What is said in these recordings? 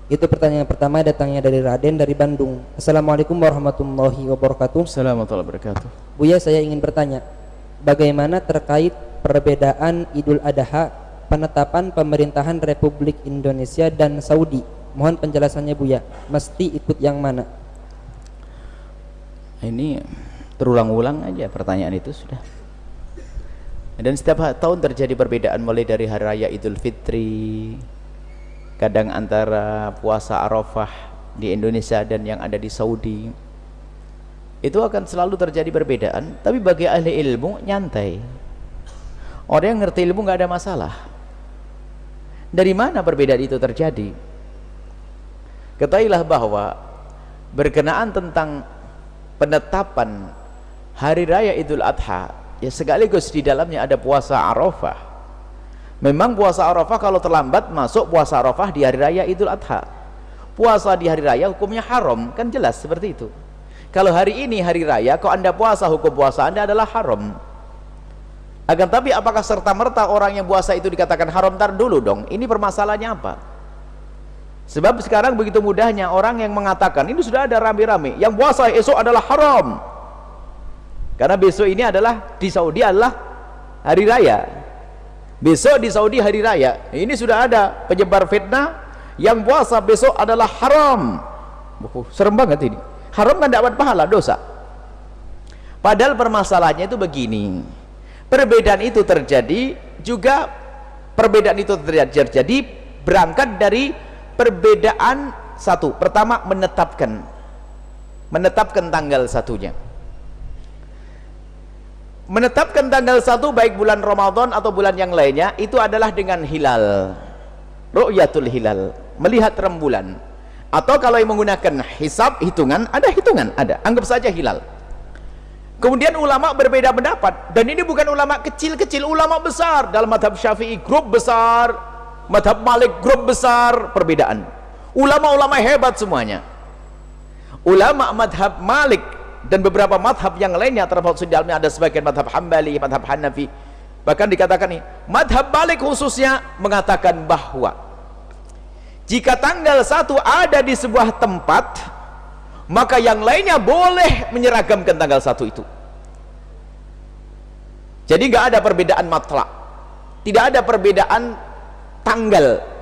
Itu pertanyaan pertama, datangnya dari Raden dari Bandung. Assalamualaikum warahmatullahi wabarakatuh. Assalamualaikum warahmatullahi wabarakatuh. Buya, saya ingin bertanya, bagaimana terkait perbedaan Idul Adha penetapan pemerintahan Republik Indonesia dan Saudi? Mohon penjelasannya Buya. Mesti ikut yang mana? Ini terulang-ulang aja pertanyaan itu sudah. Dan setiap tahun terjadi perbedaan, mulai dari hari raya Idul Fitri, kadang antara puasa Arafah di Indonesia dan yang ada di Saudi. Itu akan selalu terjadi perbedaan, tapi bagi ahli ilmu nyantai. Orang yang ngerti ilmu nggak ada masalah. Dari mana perbedaan itu terjadi? Ketahuilah bahwa berkenaan tentang penetapan hari raya Idul Adha, ya sekaligus di dalamnya ada puasa Arafah. Memang puasa Arafah kalau terlambat masuk puasa Arafah di hari raya Idul Adha. Puasa di hari raya hukumnya haram, kan jelas seperti itu. Kalau hari ini hari raya, kalau Anda puasa, hukum puasa Anda adalah haram. Akan tapi apakah serta-merta orang yang puasa itu dikatakan haram? Ntar dulu dong, ini permasalahannya apa? Sebab sekarang begitu mudahnya orang yang mengatakan, ini sudah ada rame-rame, yang puasa esok adalah haram. Karena besok ini adalah di Saudi adalah hari raya. Besok di Saudi hari raya. Ini sudah ada penyebar fitnah yang puasa besok adalah haram. Serem banget ini. Haram kan dapat pahala, dosa. Padahal permasalahannya itu begini. Perbedaan itu terjadi juga, perbedaan itu terjadi berangkat dari perbedaan satu. Pertama, menetapkan tanggal satunya. Menetapkan tanggal 1 baik bulan Ramadan atau bulan yang lainnya itu adalah dengan hilal, ru'yatul hilal, melihat rembulan. Atau kalau yang menggunakan hisab, hitungan, ada, anggap saja hilal. Kemudian ulama berbeda pendapat, dan ini bukan ulama kecil-kecil, ulama besar. Dalam madhab Syafi'i grup besar, madhab Malik grup besar, perbedaan. Ulama-ulama hebat semuanya. Ulama madhab Malik dan beberapa madhab yang lainnya, termasuk di dalamnya ada sebagian madhab Hambali, madhab Hanafi, bahkan dikatakan nih, madhab Malik khususnya mengatakan bahwa jika tanggal 1 ada di sebuah tempat, maka yang lainnya boleh menyeragamkan tanggal 1 itu. Jadi nggak ada perbedaan matla, tidak ada perbedaan tanggal.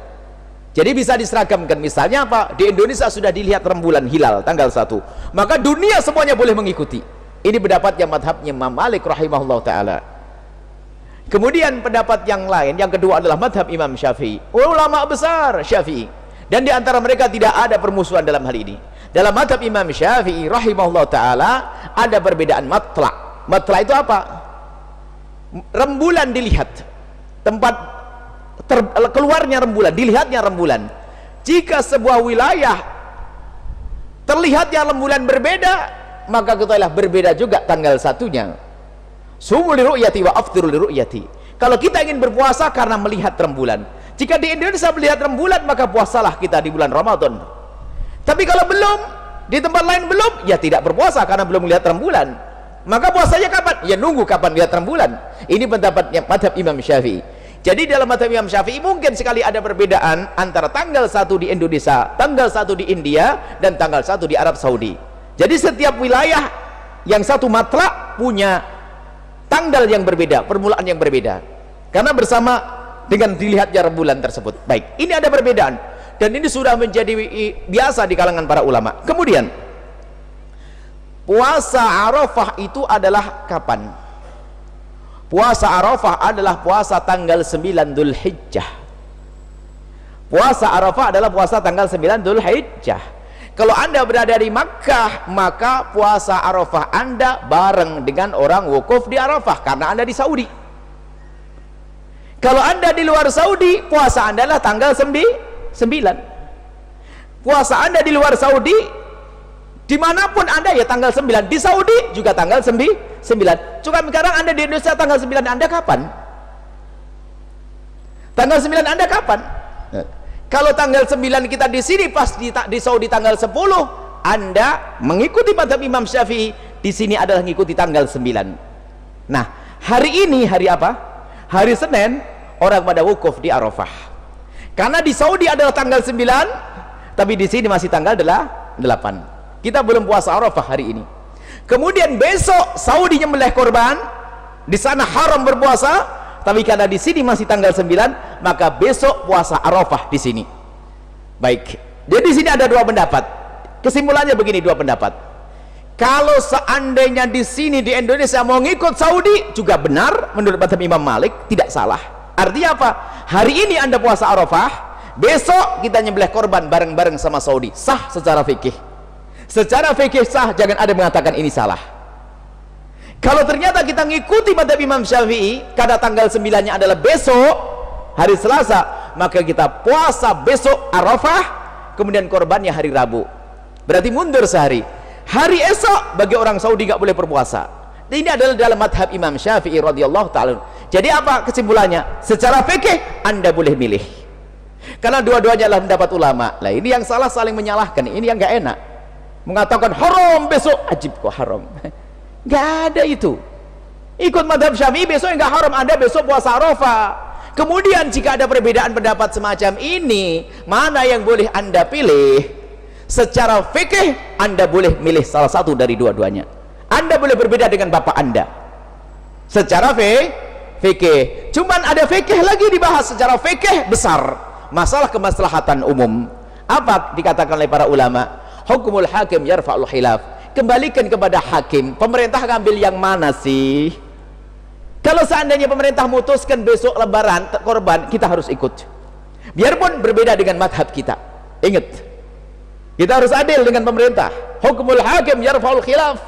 Jadi bisa diseragamkan. Misalnya apa? Di Indonesia sudah dilihat rembulan hilal tanggal 1, maka dunia semuanya boleh mengikuti. Ini pendapat yang madhabnya Imam Malik rahimahullah ta'ala. Kemudian pendapat yang lain, yang kedua adalah madhab Imam Syafi'i, ulama besar Syafi'i. Dan di antara mereka tidak ada permusuhan dalam hal ini. Dalam madhab Imam Syafi'i rahimahullah ta'ala ada perbedaan matla. Matla itu apa? Rembulan dilihat, tempat keluarnya rembulan, dilihatnya rembulan. Jika sebuah wilayah terlihatnya rembulan berbeda, maka ketahuilah berbeda juga tanggal 1-nya. Sumu li ru'yati wa aftiru li ru'yati. Kalau kita ingin berpuasa karena melihat rembulan, jika di Indonesia melihat rembulan, maka puasalah kita di bulan Ramadan. Tapi kalau belum, di tempat lain belum, ya tidak berpuasa karena belum melihat rembulan. Maka puasanya kapan? Ya nunggu kapan lihat rembulan. Ini pendapatnya madhab Imam Syafi'i. Jadi dalam madhab Imam Syafi'i mungkin sekali ada perbedaan antara tanggal 1 di Indonesia, tanggal 1 di India, dan tanggal 1 di Arab Saudi. Jadi setiap wilayah yang satu matla punya tanggal yang berbeda, permulaan yang berbeda, karena bersama dengan dilihatnya rembulan tersebut. Baik, ini ada perbedaan, dan ini sudah menjadi biasa di kalangan para ulama. Kemudian puasa Arafah itu adalah kapan? Puasa Arafah adalah puasa tanggal 9 Dzulhijjah. Puasa Arafah adalah puasa tanggal 9 Dzulhijjah. Kalau Anda berada di Makkah, maka puasa Arafah Anda bareng dengan orang wukuf di Arafah karena Anda di Saudi. Kalau Anda di luar Saudi, puasa Anda adalah tanggal 9. Puasa Anda di luar Saudi, dimanapun Anda ya tanggal 9. Di Saudi juga tanggal 9. Cuma sekarang Anda di Indonesia tanggal 9 Anda kapan? Tanggal 9 Anda kapan? Kalau tanggal 9 kita di sini, pas di Saudi tanggal 10, Anda mengikuti madhab Imam Syafi'i, di sini adalah mengikuti tanggal 9. Nah, hari ini hari apa? Hari Senin, orang pada wukuf di Arafah. Karena di Saudi adalah tanggal 9, tapi di sini masih tanggal 8. Kita belum puasa Arafah hari ini. Kemudian besok Saudi nyembelih korban, di sana haram berpuasa, tapi karena di sini masih tanggal 9, maka besok puasa Arafah di sini. Baik. Jadi di sini ada dua pendapat. Kesimpulannya begini, dua pendapat. Kalau seandainya di sini di Indonesia mau ngikut Saudi juga benar menurut mazhab Imam Malik, tidak salah. Artinya apa? Hari ini Anda puasa Arafah, besok kita nyembelih korban bareng-bareng sama Saudi, sah secara fikih. Secara fikih sah, jangan ada mengatakan ini salah. Kalau ternyata kita ngikuti mazhab Imam Syafi'i karena tanggal 9-nya adalah besok, hari Selasa, maka kita puasa besok Arafah, kemudian korbannya hari Rabu. Berarti mundur sehari. Hari esok bagi orang Saudi nggak boleh berpuasa. Ini adalah dalam madhab Imam Syafi'i radhiyallahu ta'ala. Jadi apa kesimpulannya? Secara fikih Anda boleh milih, karena dua-duanya adalah pendapat ulama. Lah ini yang salah saling menyalahkan, ini yang nggak enak, mengatakan haram besok, ajib kok haram. Nggak ada itu. Ikut madhab Syafi'i besok nggak haram, Anda besok puasa Arafah. Kemudian jika ada perbedaan pendapat semacam ini, mana yang boleh Anda pilih? Secara fikih Anda boleh milih salah satu dari dua-duanya. Anda boleh berbeda dengan bapak Anda secara fikih. Cuman ada fikih lagi dibahas secara fikih besar, masalah kemaslahatan umum. Apa dikatakan oleh para ulama? Hukumul hakim yarfa'ul khilaf. Kembalikan kepada hakim. Pemerintah ngambil yang mana sih? Kalau seandainya pemerintah memutuskan besok lebaran korban, kita harus ikut, biarpun berbeda dengan madhab kita. Ingat, kita harus adil dengan pemerintah. Hukumul hakim yarfa'ul khilaf.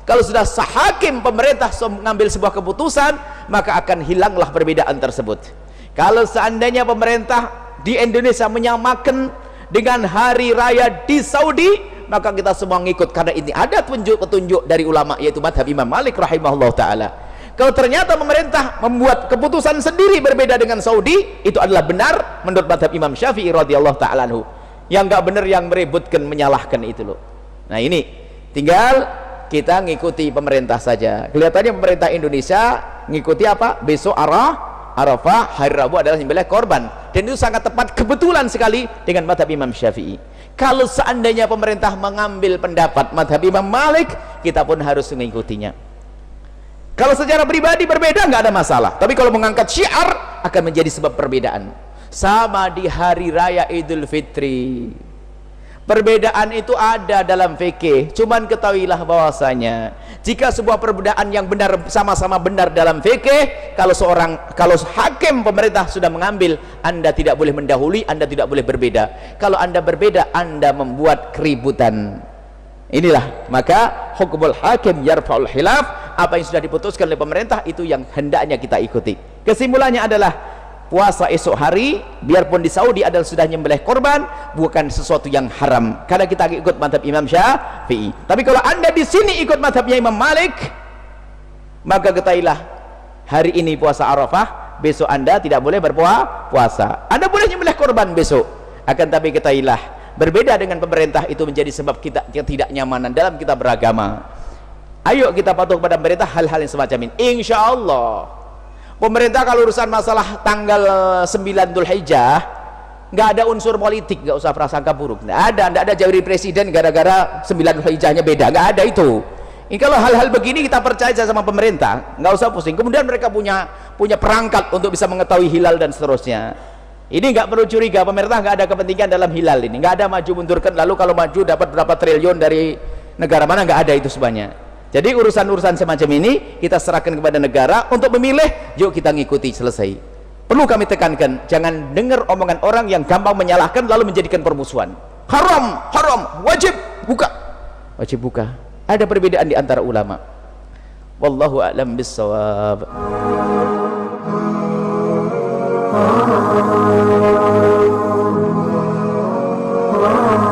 Kalau sudah sehakim pemerintah mengambil sebuah keputusan, maka akan hilanglah perbedaan tersebut. Kalau seandainya pemerintah di Indonesia menyamakan dengan hari raya di Saudi, maka kita semua ngikut, karena ini ada petunjuk dari ulama, yaitu madhab Imam Malik rahimahullah ta'ala. Kalau ternyata pemerintah membuat keputusan sendiri berbeda dengan Saudi, itu adalah benar menurut madhab Imam Syafi'i radhiyallahu ta'ala anhu. Yang nggak benar yang meributkan, menyalahkan itu loh. Nah ini tinggal kita ngikuti pemerintah saja. Kelihatannya pemerintah Indonesia ngikuti apa? Besok Arafah, hari Rabu adalah nyembelih korban, dan itu sangat tepat, kebetulan sekali dengan madhab Imam Syafi'i. Kalau seandainya pemerintah mengambil pendapat madhab Imam Malik, kita pun harus mengikutinya. Kalau secara pribadi berbeda nggak ada masalah, tapi kalau mengangkat syiar akan menjadi sebab perbedaan. Sama di hari raya Idul Fitri, perbedaan itu ada dalam fikih. Cuman ketahuilah bahwasanya jika sebuah perbedaan yang benar, sama-sama benar dalam fikih, kalau hakim pemerintah sudah mengambil, Anda tidak boleh mendahului, Anda tidak boleh berbeda. Kalau Anda berbeda, Anda membuat keributan. Inilah maka hukumul hakim yarfa'ul khilaf. Apa yang sudah diputuskan oleh pemerintah itu yang hendaknya kita ikuti. Kesimpulannya adalah puasa esok hari, biarpun di Saudi adalah sudah nyembelih korban, bukan sesuatu yang haram, karena kita ikut madhab Imam Syafi'i. Tapi kalau Anda di sini ikut madhabnya Imam Malik, maka ketahuilah hari ini puasa Arafah, besok Anda tidak boleh berpuasa. Anda boleh nyembelih korban besok, akan tapi ketahuilah berbeda dengan pemerintah itu menjadi sebab kita tidak nyamanan dalam kita beragama. Ayo kita patuh kepada pemerintah hal-hal yang semacam ini. Insya Allah pemerintah kalau urusan masalah tanggal 9 Dzulhijjah nggak ada unsur politik, nggak usah prasangka buruk, nggak ada jari presiden gara-gara 9 Dzulhijjahnya beda, nggak ada itu. Ini kalau hal-hal begini kita percaya sama pemerintah, nggak usah pusing. Kemudian mereka punya perangkat untuk bisa mengetahui hilal dan seterusnya. Ini nggak perlu curiga, pemerintah nggak ada kepentingan dalam hilal ini, nggak ada maju mundurkan, lalu kalau maju dapat berapa triliun dari negara mana, nggak ada itu sebenarnya. Jadi urusan-urusan semacam ini kita serahkan kepada negara untuk memilih, yuk kita ngikuti, selesai. Perlu kami tekankan, jangan dengar omongan orang yang gampang menyalahkan lalu menjadikan permusuhan. Haram, wajib buka. Ada perbedaan di antara ulama. Wallahu a'lam bissawab. Oh